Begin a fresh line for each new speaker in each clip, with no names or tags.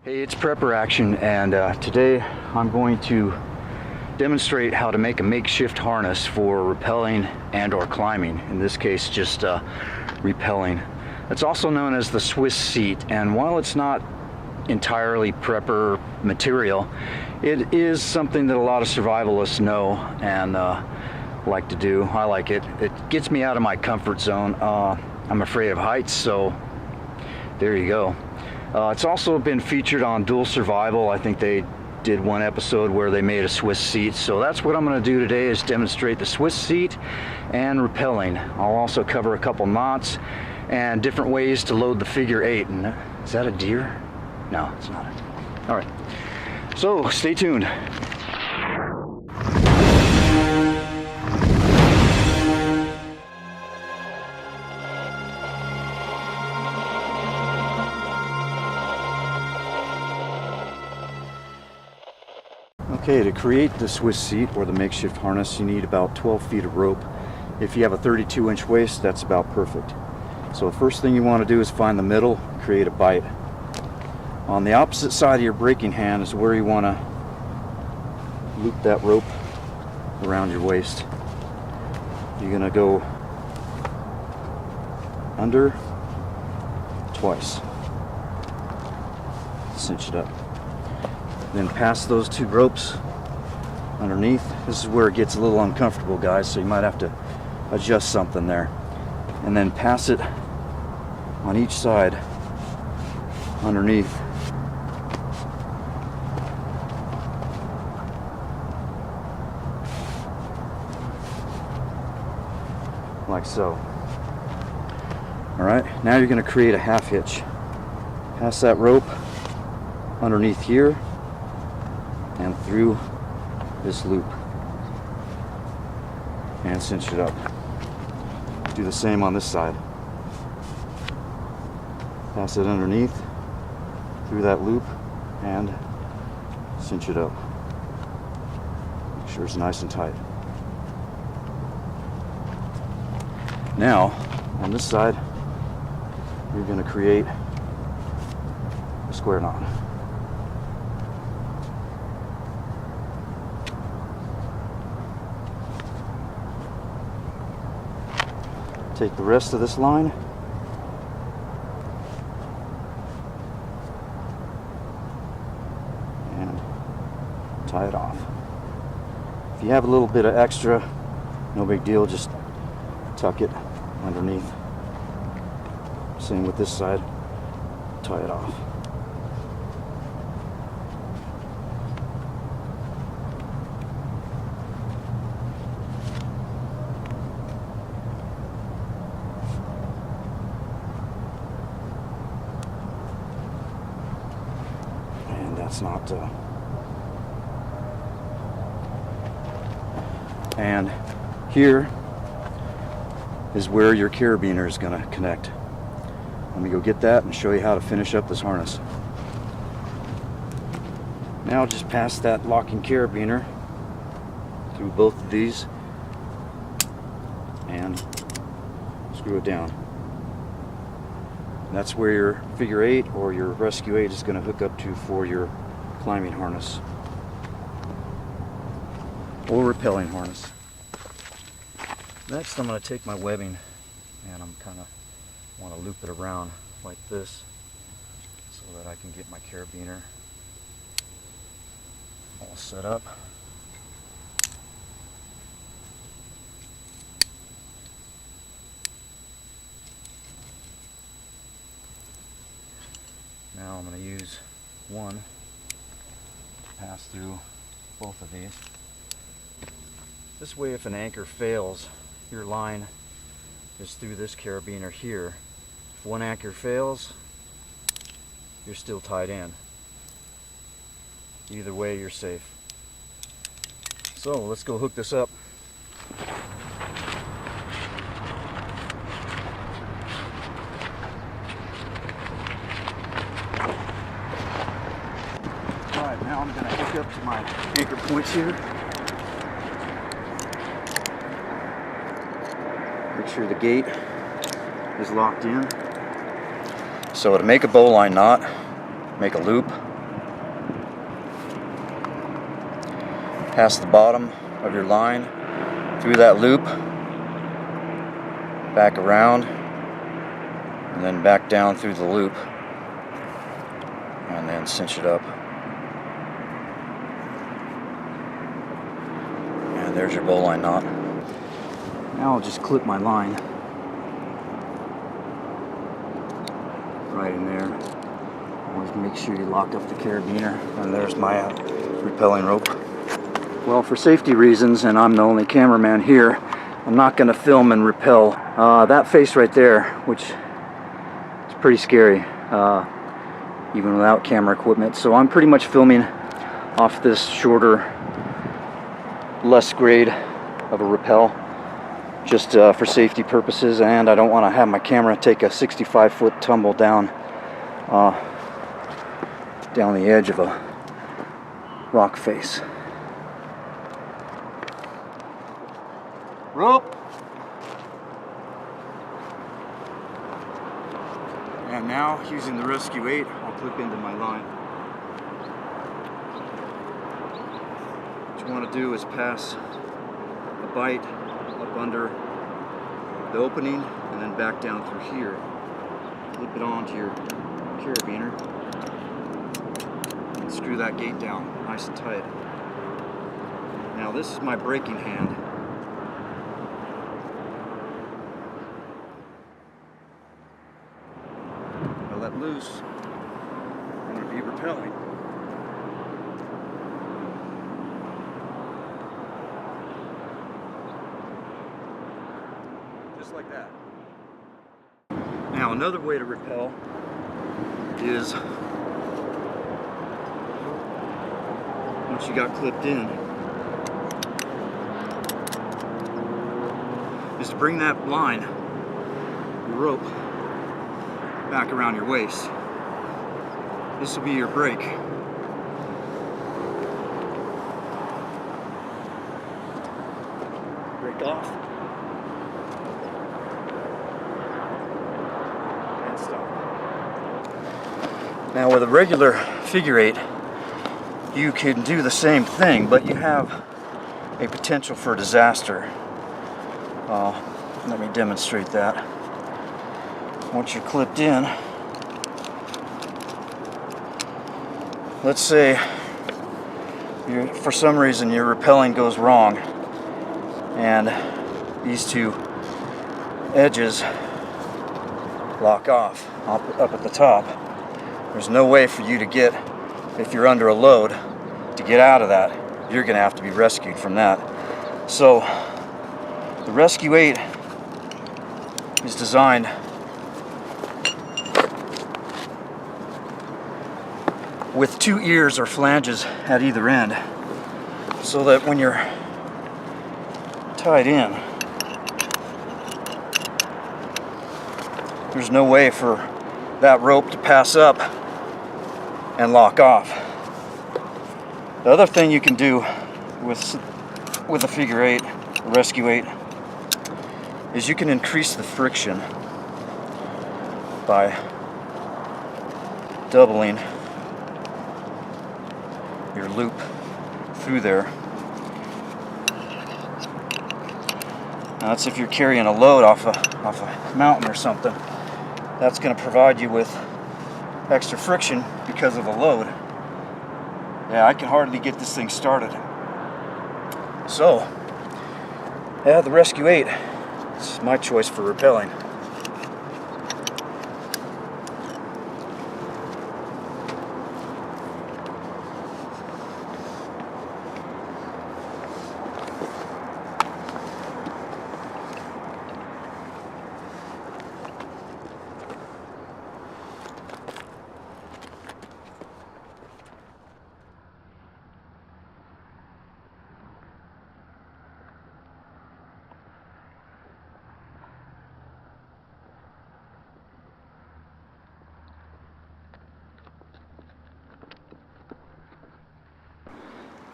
Hey, it's Prepper Action, and today I'm going to demonstrate how to make a makeshift harness for rappelling and or climbing. In this case, just rappelling. It's also known as the Swiss seat, and while it's not entirely prepper material, it is something that a lot of survivalists know and like to do. I like it. It gets me out of my comfort zone. I'm afraid of heights, so there you go. It's also been featured on Dual Survival. I think they did one episode where they made a Swiss seat. So that's what I'm going to do today, is demonstrate the Swiss seat and rappelling. I'll also cover a couple knots and different ways to load the figure 8. And is that a deer? No, it's not. All right. So stay tuned. Okay, to create the Swiss seat or the makeshift harness, you need about 12 feet of rope. If you have a 32-inch waist, that's about perfect. So the first thing you want to do is find the middle, create a bite. On the opposite side of your braking hand is where you want to loop that rope around your waist. You're going to go under twice. Cinch it up. Then pass those two ropes underneath. This is where it gets a little uncomfortable, guys, so you might have to adjust something there. And then pass it on each side underneath. Like so. Alright, now you're going to create a half hitch. Pass that rope underneath here and through this loop and cinch it up. Do the same on this side. Pass it underneath through that loop and cinch it up. Make sure it's nice and tight. Now on this side you're going to create a square knot. Take the rest of this line and tie it off. If you have a little bit of extra, no big deal, just tuck it underneath. Same with this side, tie it off. That's not and here is where your carabiner is going to connect. Let me go get that and show you how to finish up this harness. Now just pass that locking carabiner through both of these and screw it down. That's where your figure 8 or your rescue 8 is going to hook up to for your climbing harness or rappelling harness. Next, I'm going to take my webbing and I'm kind of want to loop it around like this so that I can get my carabiner all set up. Now I'm going to use one to pass through both of these. This way, if an anchor fails, your line is through this carabiner here. If one anchor fails, you're still tied in. Either way, you're safe. So let's go hook this up. Now I'm going to hook up to my anchor points here. Make sure the gate is locked in. So to make a bowline knot, make a loop past the bottom of your line, through that loop, back around, and then back down through the loop, and then cinch it up. And there's your bowline knot. Now I'll just clip my line right in there. Always make sure you lock up the carabiner. And there's my rappelling rope. Well, for safety reasons, and I'm the only cameraman here, I'm not going to film and rappel that face right there, which is pretty scary, even without camera equipment. So I'm pretty much filming off this shorter, less grade of a rappel, just for safety purposes, and I don't want to have my camera take a 65-foot tumble down the edge of a rock face. Rope! And now, using the Rescue 8, I'll clip into my line. What you want to do is pass a bite up under the opening and then back down through here. Clip it onto your carabiner and screw that gate down nice and tight. Now this is my braking hand. If I let loose, I'm going to be rappelling. Just like that. Now another way to rappel is, once you got clipped in, is to bring that line, your rope, back around your waist. This will be your brake. Brake off. Now with a regular figure 8, you can do the same thing, but you have a potential for disaster. Let me demonstrate that. Once you're clipped in, let's say for some reason your rappelling goes wrong and these two edges lock off up at the top. There's no way for you to get, if you're under a load, to get out of that. You're going to have to be rescued from that. So the Rescue 8 is designed with 2 ears or flanges at either end, so that when you're tied in, there's no way for that rope to pass up and lock off. The other thing you can do with a figure 8, a Rescue 8, is you can increase the friction by doubling your loop through there. Now that's if you're carrying a load off a mountain or something. That's going to provide you with extra friction because of the load. Yeah, I can hardly get this thing started. So, yeah, the Rescue 8 is my choice for rappelling.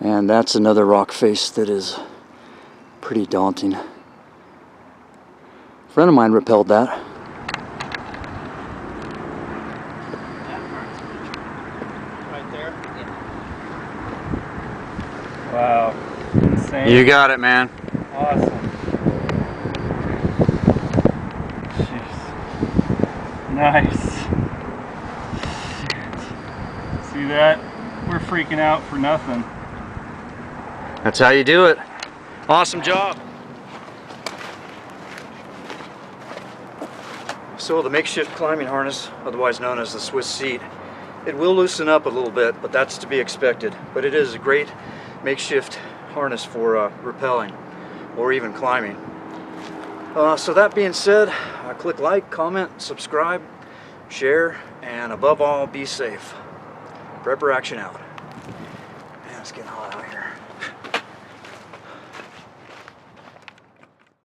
And that's another rock face that is pretty daunting. A friend of mine rappelled that.
Right there? Yeah.
Wow.
insane.
You got it, man.
Awesome. Jeez. Nice. Shit. See that? We're freaking out for nothing.
That's how you do it. Awesome job. So the makeshift climbing harness, otherwise known as the Swiss seat, it will loosen up a little bit, but that's to be expected. But it is a great makeshift harness for rappelling or even climbing. So that being said, click like, comment, subscribe, share, and above all, be safe. Prepper Action out. Man, it's getting hot out here.